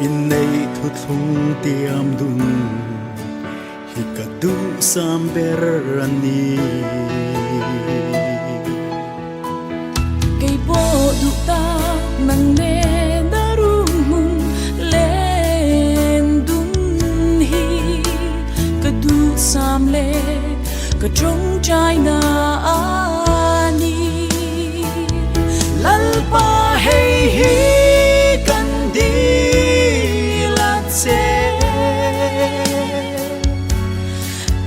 in nei thu thung tiam dun hi ka du sam ber ani cây bồ du ta nang ne darum mun len dun hi ka du sam le ka trong chai na ani lal pa hey hi kan di lat se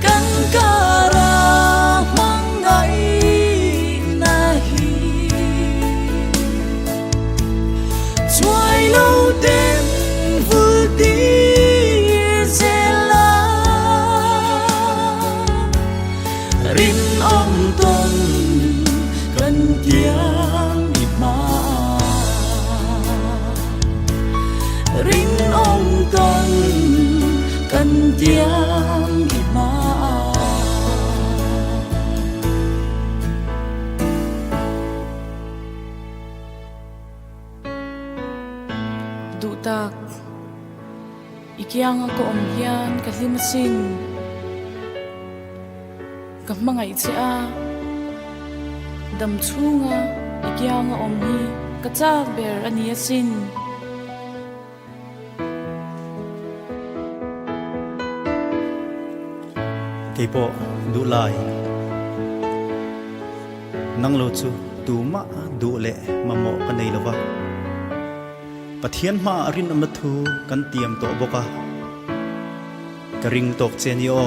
kan kara mangai na hi chuai lâu đêm vui đi zela rin ông tôn cần tiếng ima rin ông tôn cần tiếng ima du tak ikyang ako hian kalimasin kamangay siya damchunga ikyang hi kachak ber aniasin kay po du lai nang lo chu tu ma du le mamo kanai lova pathian ma rin amathu kan tiam to boka karing tok chen yo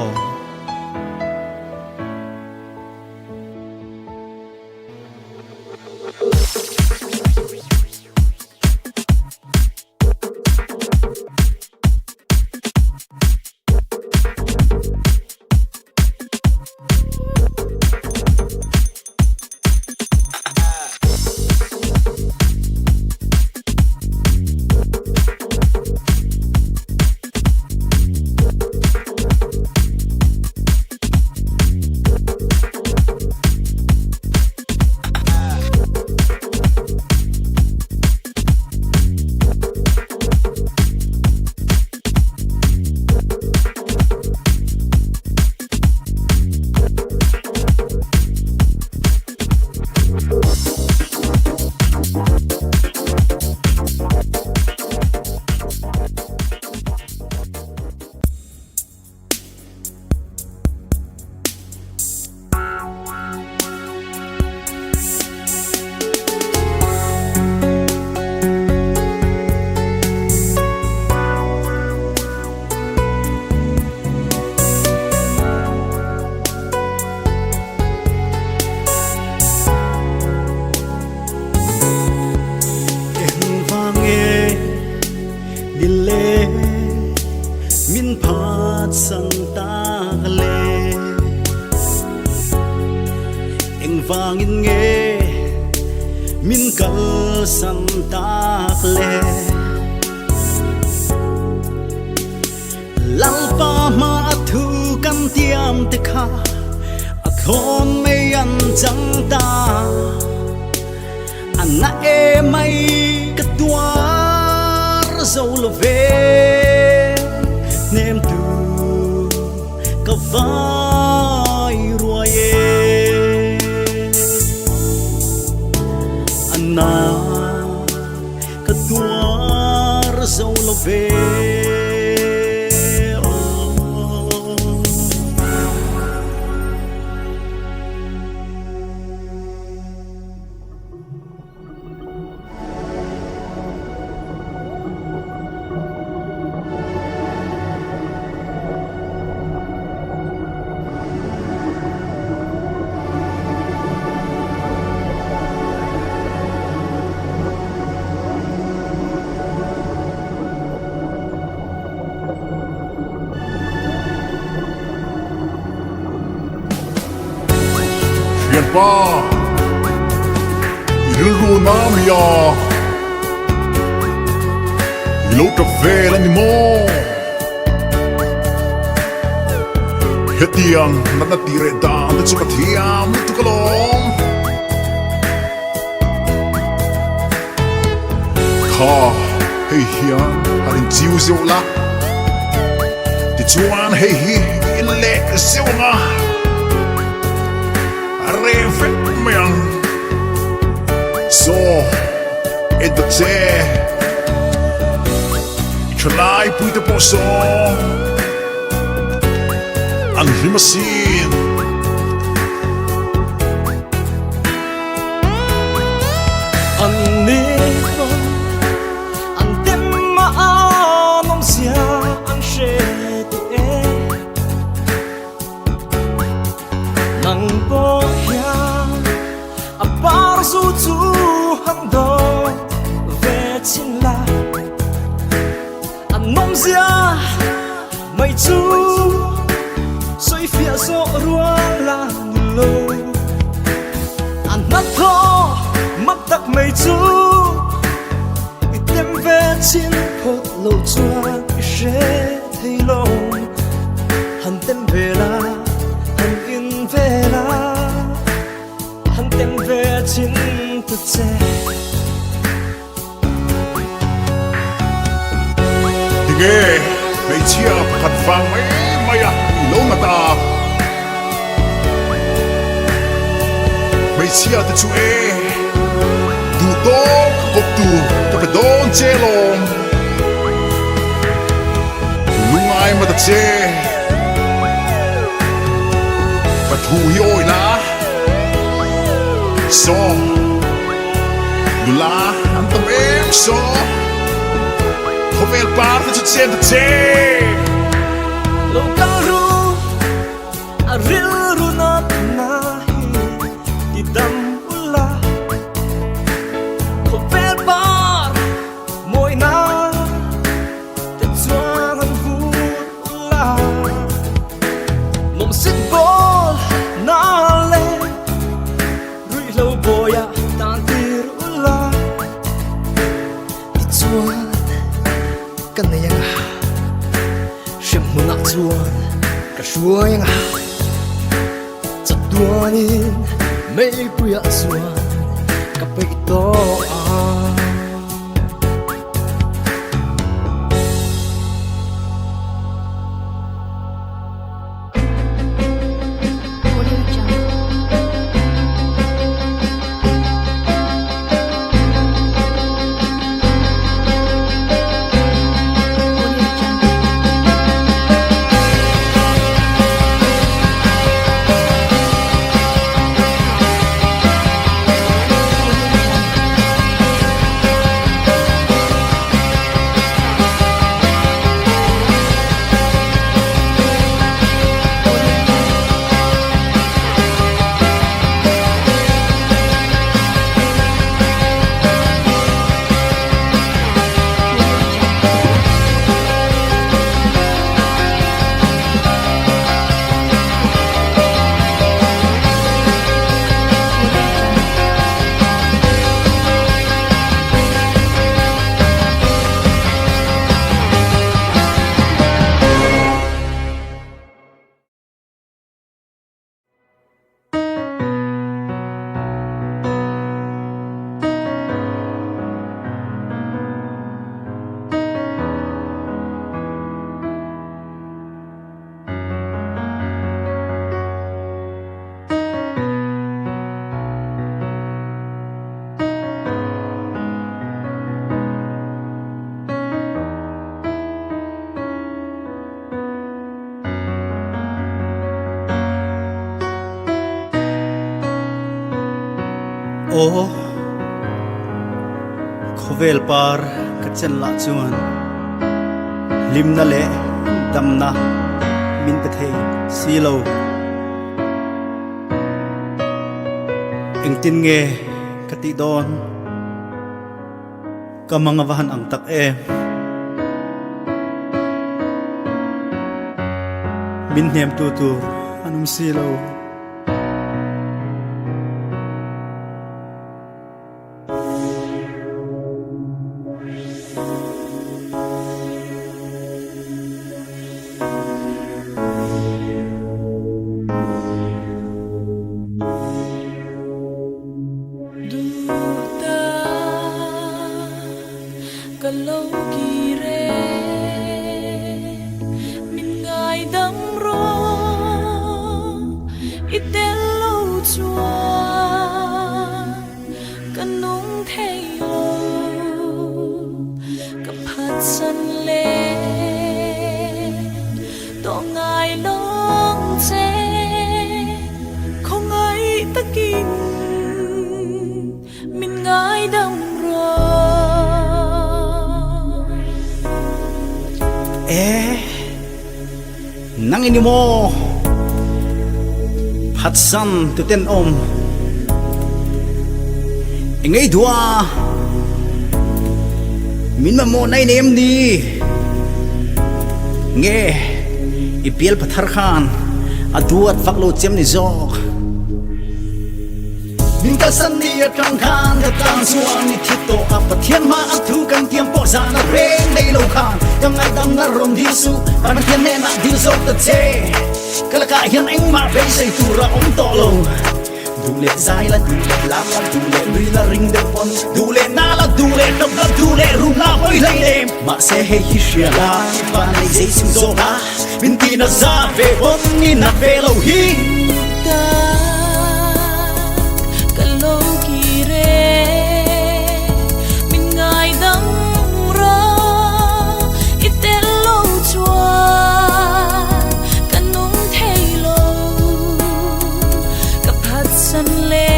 min phat sang ta le eng wangin nge min kal sang ta le lal pa ma thu kan tiam te kha a khon me an chang ta anna e mai ka tua dâu lo về nem tu ka vai ruaye anna ka tua dâu lo về Yan pa Ilulu namin ya Ilaw ka vela ni mo Hetiang nanatire daan At sukatiyam ito kalong Ka Hei hian harin chiu zeu la ti chuan hei hi in le zeu nga are vet meang so et the che chalai pui te po so ang himasin anh nito anh tem ma anom sia ang she tu e nang po ya a par su tu hang do ve chin la anom sia mai chu soi fia so ruang la lo anh mắt tho mắt tắc mây chú ít đêm về trên phốt lâu chuan sẽ thấy lòng hắn tên về là hắn in về là hắn tên về trên tự chế nghe mấy chia phật vang mấy mày à lâu mà ta mấy chia tự chú e du to cop tu ta pe don che lom lung ai mà ta che pa thu yoi na so du la an tam em so Hovel parte tu che ta che lâu cao ru a ril ru na na hi di dam ula môi na te chuan an vu la mom sit bol na le rui lo boya tan tir ula ti chuan kan ne yang shem mu na chuan ka shua yang chat duanin mei puya chuan ka pe to a ô khovel par ka chen la chuan lim na le dam na min ka thei si lo eng tin nge ka ti don ka mga vahan ang tak em min hem tu tu anum si lo lâu kỳ rê mình ngài đắm rô ít tên lâu chua cần nung thay lâu gặp hạt sân lê tổ ngài lông chê không ai ta kinh mình ngài đắm nang ini mo Hatsan tu ten om ngay dua min ma mo nai nem ni nge ipial pathar khan aduat faklo chem ni zo min ka san ni atang khan ka tang suang ni thito apathian ma athu kan tiam po za na re nei lo khan yang ai dam na rom di su pan thian ne na di zo ta che kala ka hian anh ma ve sei tu ra om to lo du le zai la du le la la du le ri la ring de pon du le na la du le dam la du le ru la oi lai le ma se he hi shia la pa nei sei sim zo na min ti na za ve bon ni na ve lo hi lâu kỳ rê mình ngài đắm rô ít tên lâu chua cần nung thay lâu gặp hạt sân lê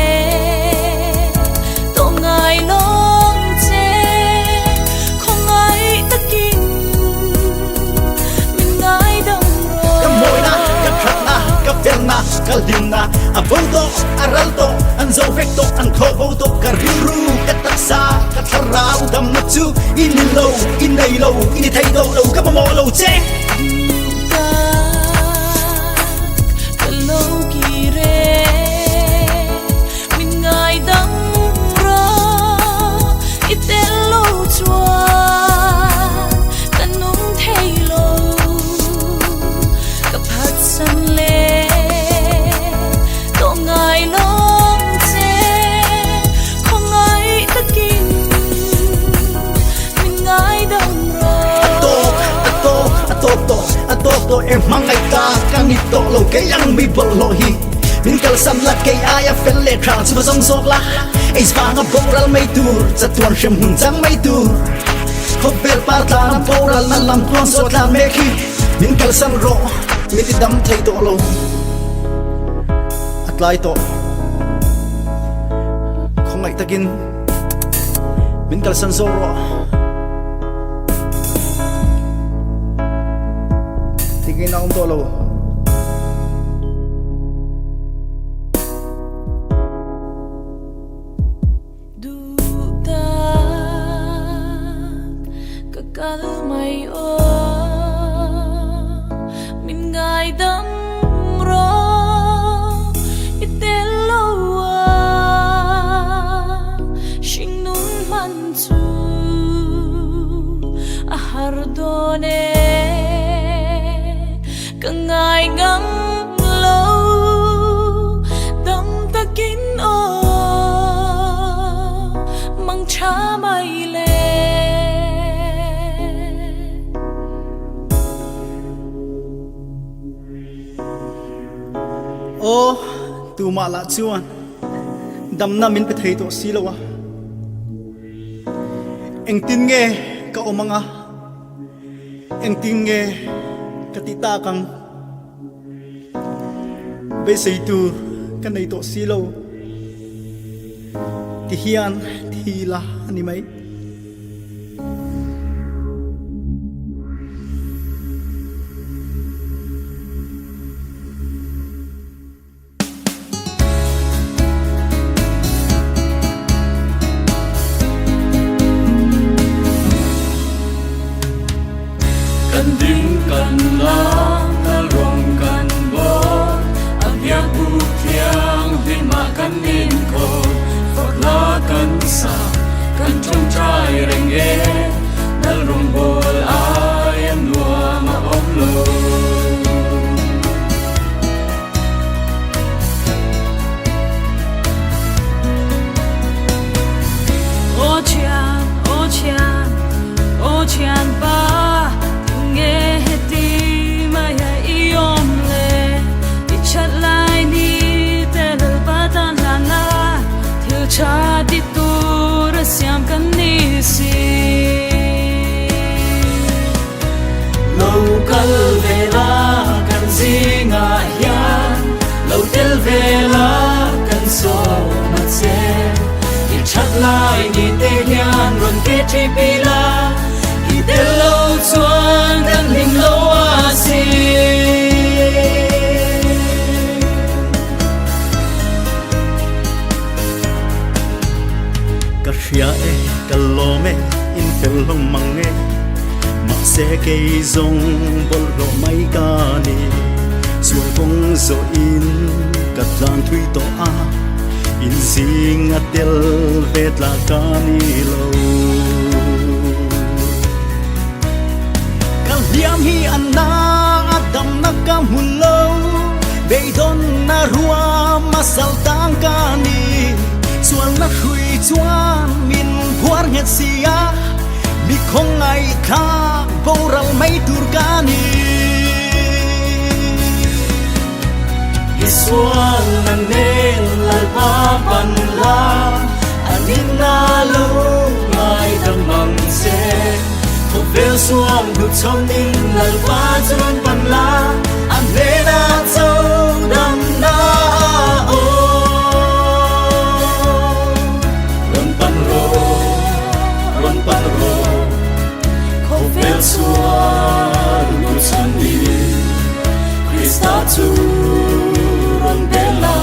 tổ ngài lông chê không ai ta kinh mình ngài đắm rô cầm môi na cầm khát na cầm tên na cầm dim na aboto aralto anzo vecto anko boto kariru kataksa katarau dam natsu inilo inailo ini thay đâu đâu các mo lâu che lâu kỳ rê mình ngài đắm rô ít tên lâu chua cần nung thay lâu gặp hạt sân lê tổ ngài lông chê không ai ta kinh mình ngài đắm rô ato em mang ai ta kang ito lo kay ang mi bolo hi min kalsan la kay aya fel le kran su song sok la ai spa nga boral mai tur sa tuan shem hun jang mai tur khobel pa ta na boral na lam tuan so la me khi min kalsan ro mi ti dam thai to lo atlai to không ai takin min kalsan zo ro tingin akong tolo duda kakal may o min ngay đắm rô iteloa shing nun man tu ahardone ngài ngắm lâu đắm ta kín ô mang cha mây lệ ô tu ma la chuan dam na min pe thei to si lo wa eng tin nge ka omanga eng tin nge katita kang be sei tu kan nei to si lo ti hian thi la ani mai kan ding kan la na rong kan bo abia bu thiang din ma kan nin ko phot la kan sa kan trong trai reng e dal rong bol ai am lua ma om lo ô cha lại đi tê hian run kết chế bì la đi tê lâu chuan đang linh lâu a si cả khía e cả lô mê in fel long mang nghe mà sẽ cây rong bol lo mai ca ni xuôi bông zo in cả lan thui to a in sing a tel vet la ca ni lo kal hiam hi anna adam na ka mulo be don na ruwa masal tang ka ni xuân na khui chuan min puar nget sia mi không ai tha vô rau mấy tur ca ni Isuan nan nen lal pa pan la anin na lo ngai dam mang se Ho vel suam gu chom nin lal pa chuan pan la an le na chau dam na o ron pan ro Ho vel suam gu chom nin Krista chu ron bela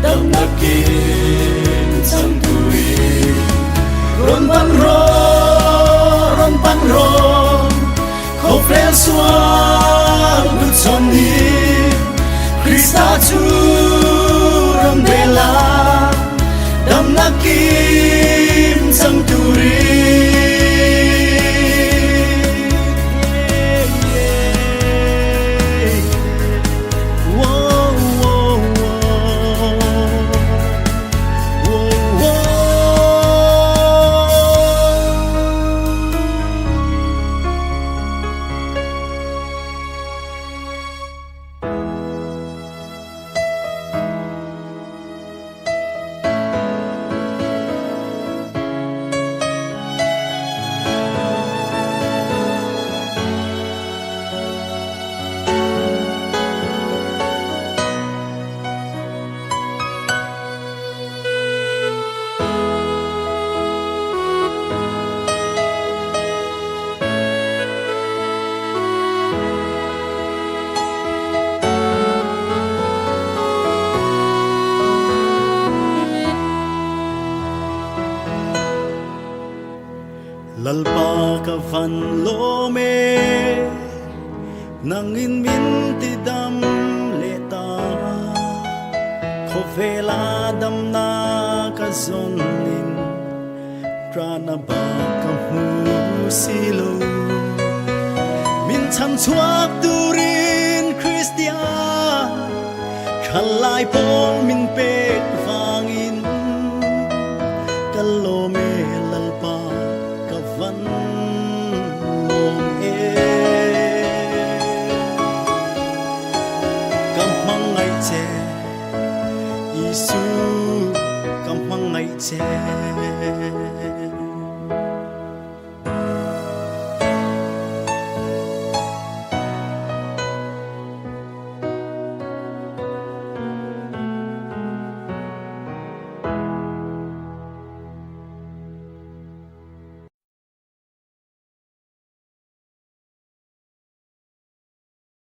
dam na kim chang tui ron pan ro khâu phèn xuân bước chọn đi Krista chu ron bela dam na kim chang tui lalpa ka van lo me nang in min ti dam le ta kho vela dam na ka zon nin prana ba ka hu silo min chan chuak turin Christia khalai pol min pe vangin kalo me lalpa van lom e kam mang ngai che Isu kam mang ngai che